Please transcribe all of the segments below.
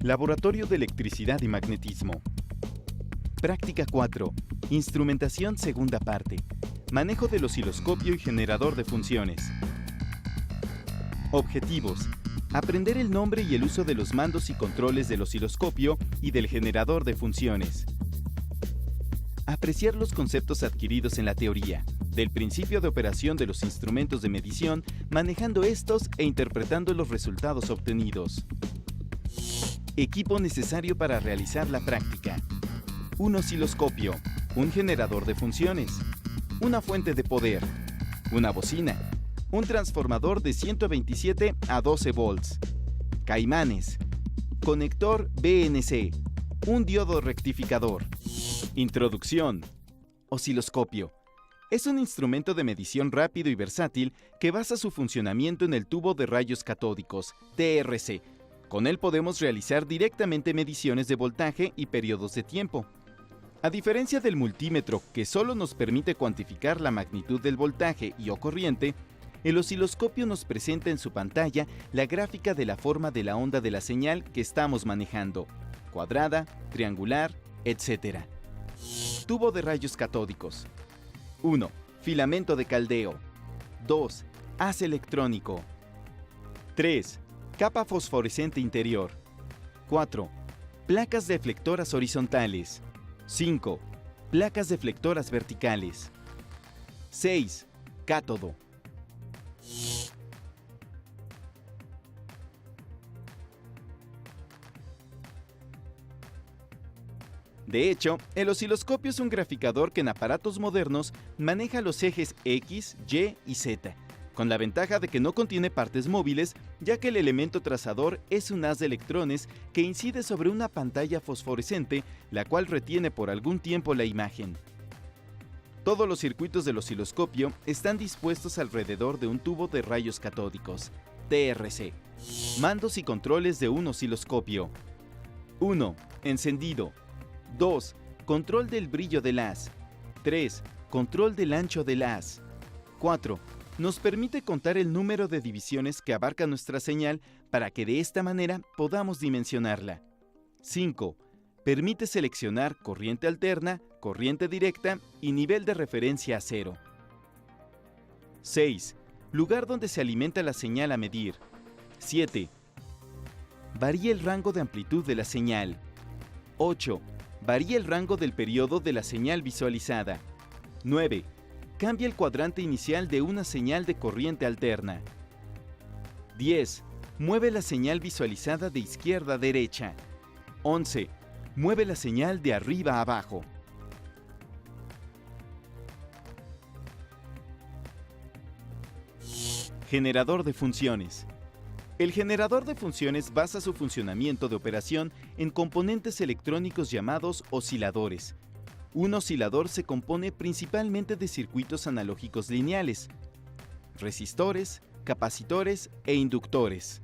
Laboratorio de Electricidad y Magnetismo. Práctica 4. Instrumentación segunda parte. Manejo del osciloscopio y generador de funciones. Objetivos. Aprender el nombre y el uso de los mandos y controles del osciloscopio y del generador de funciones. Apreciar los conceptos adquiridos en la teoría, del principio de operación de los instrumentos de medición, manejando estos e interpretando los resultados obtenidos. Equipo necesario para realizar la práctica. Un osciloscopio, un generador de funciones, una fuente de poder, una bocina, un transformador de 127 a 12 volts, caimanes, conector BNC, un diodo rectificador. Introducción. Osciloscopio. Es un instrumento de medición rápido y versátil que basa su funcionamiento en el tubo de rayos catódicos, TRC. Con él podemos realizar directamente mediciones de voltaje y periodos de tiempo. A diferencia del multímetro, que solo nos permite cuantificar la magnitud del voltaje y o corriente, el osciloscopio nos presenta en su pantalla la gráfica de la forma de la onda de la señal que estamos manejando, cuadrada, triangular, etc. Tubo de rayos catódicos. 1. Filamento de caldeo. 2. Haz electrónico. 3. Capa fosforescente interior. 4. Placas deflectoras horizontales. 5. Placas deflectoras verticales. 6. Cátodo. De hecho, el osciloscopio es un graficador que en aparatos modernos maneja los ejes X, Y y Z, con la ventaja de que no contiene partes móviles, ya que el elemento trazador es un haz de electrones que incide sobre una pantalla fosforescente, la cual retiene por algún tiempo la imagen. Todos los circuitos del osciloscopio están dispuestos alrededor de un tubo de rayos catódicos, TRC. Mandos y controles de un osciloscopio. 1. Encendido. 2. Control del brillo del haz. 3. Control del ancho del haz. 4. Nos permite contar el número de divisiones que abarca nuestra señal para que de esta manera podamos dimensionarla. 5. Permite seleccionar corriente alterna, corriente directa y nivel de referencia a 0. 6. Lugar donde se alimenta la señal a medir. 7. Varía el rango de amplitud de la señal. 8. Varía el rango del periodo de la señal visualizada. 9. Cambia el cuadrante inicial de una señal de corriente alterna. 10. Mueve la señal visualizada de izquierda a derecha. 11. Mueve la señal de arriba a abajo. Generador de funciones. El generador de funciones basa su funcionamiento de operación en componentes electrónicos llamados osciladores. Un oscilador se compone principalmente de circuitos analógicos lineales, resistores, capacitores e inductores.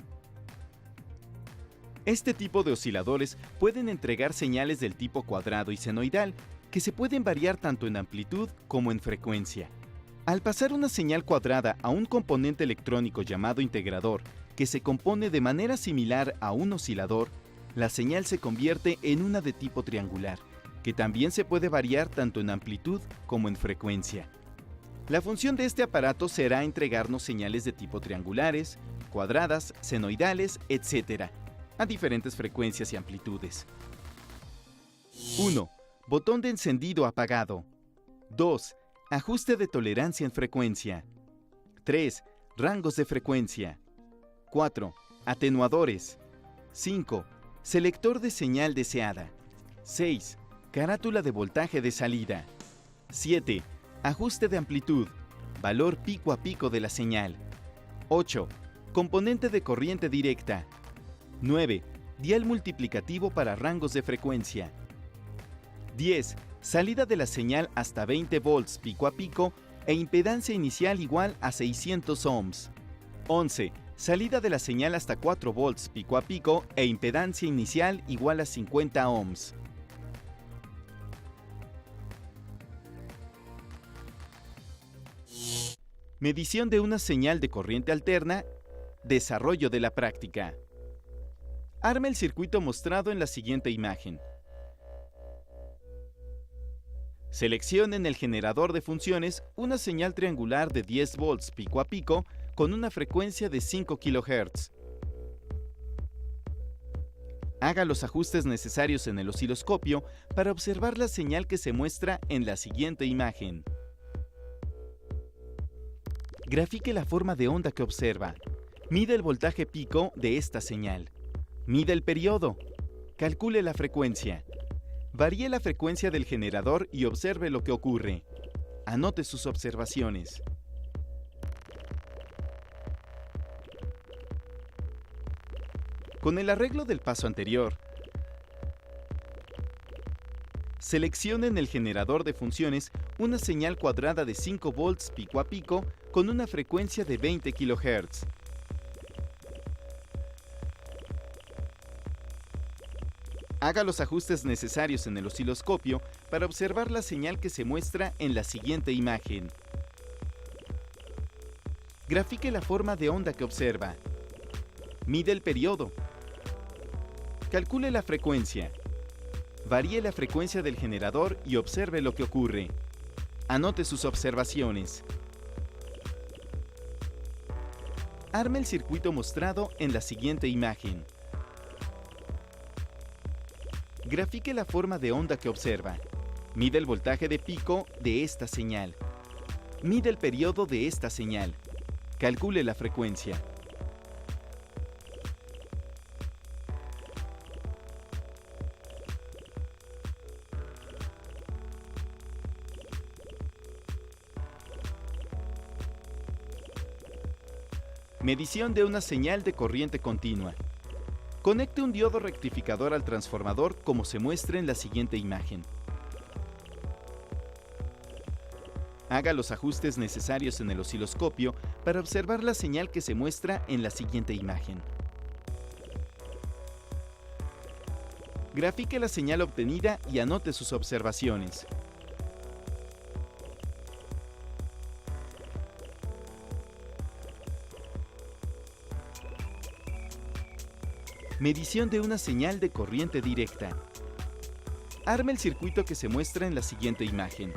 Este tipo de osciladores pueden entregar señales del tipo cuadrado y senoidal, que se pueden variar tanto en amplitud como en frecuencia. Al pasar una señal cuadrada a un componente electrónico llamado integrador, que se compone de manera similar a un oscilador, la señal se convierte en una de tipo triangular, que también se puede variar tanto en amplitud como en frecuencia. La función de este aparato será entregarnos señales de tipo triangulares, cuadradas, senoidales, etc., a diferentes frecuencias y amplitudes. 1. Botón de encendido apagado. 2. Ajuste de tolerancia en frecuencia. 3. Rangos de frecuencia. 4. Atenuadores. 5. Selector de señal deseada. 6. Carátula de voltaje de salida. 7. Ajuste de amplitud. Valor pico a pico de la señal. 8. Componente de corriente directa. 9. Dial multiplicativo para rangos de frecuencia. 10. Salida de la señal hasta 20 volts pico a pico e impedancia inicial igual a 600 ohms. 11. Salida de la señal hasta 4 volts pico a pico e impedancia inicial igual a 50 ohms. Medición de una señal de corriente alterna. Desarrollo de la práctica. Arme el circuito mostrado en la siguiente imagen. Seleccione en el generador de funciones una señal triangular de 10 volts pico a pico con una frecuencia de 5 kHz. Haga los ajustes necesarios en el osciloscopio para observar la señal que se muestra en la siguiente imagen. Grafique la forma de onda que observa. Mide el voltaje pico de esta señal. Mide el periodo. Calcule la frecuencia. Varíe la frecuencia del generador y observe lo que ocurre. Anote sus observaciones. Con el arreglo del paso anterior, seleccione en el generador de funciones una señal cuadrada de 5 volts pico a pico con una frecuencia de 20 kHz. Haga los ajustes necesarios en el osciloscopio para observar la señal que se muestra en la siguiente imagen. Grafique la forma de onda que observa. Mide el periodo. Calcule la frecuencia. Varíe la frecuencia del generador y observe lo que ocurre. Anote sus observaciones. Arme el circuito mostrado en la siguiente imagen. Grafique la forma de onda que observa. Mide el voltaje de pico de esta señal. Mide el periodo de esta señal. Calcule la frecuencia. Medición de una señal de corriente continua. Conecte un diodo rectificador al transformador como se muestra en la siguiente imagen. Haga los ajustes necesarios en el osciloscopio para observar la señal que se muestra en la siguiente imagen. Grafique la señal obtenida y anote sus observaciones. Medición de una señal de corriente directa. Arme el circuito que se muestra en la siguiente imagen.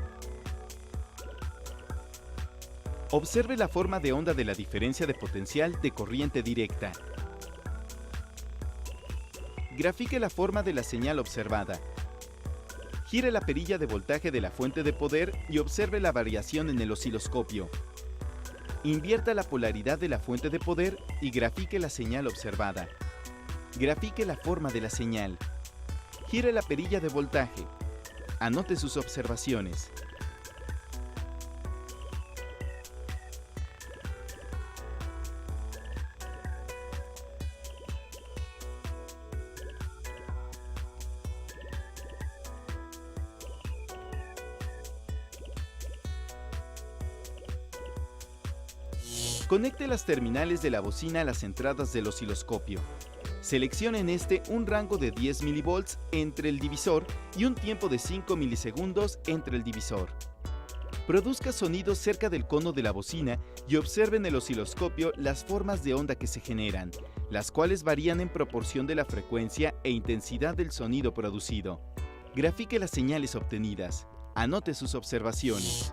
Observe la forma de onda de la diferencia de potencial de corriente directa. Grafique la forma de la señal observada. Gire la perilla de voltaje de la fuente de poder y observe la variación en el osciloscopio. Invierta la polaridad de la fuente de poder y grafique la señal observada. Grafique la forma de la señal. Gire la perilla de voltaje. Anote sus observaciones. Conecte las terminales de la bocina a las entradas del osciloscopio. Seleccione en este un rango de 10 mV entre el divisor y un tiempo de 5 milisegundos entre el divisor. Produzca sonidos cerca del cono de la bocina y observe en el osciloscopio las formas de onda que se generan, las cuales varían en proporción de la frecuencia e intensidad del sonido producido. Grafique las señales obtenidas. Anote sus observaciones.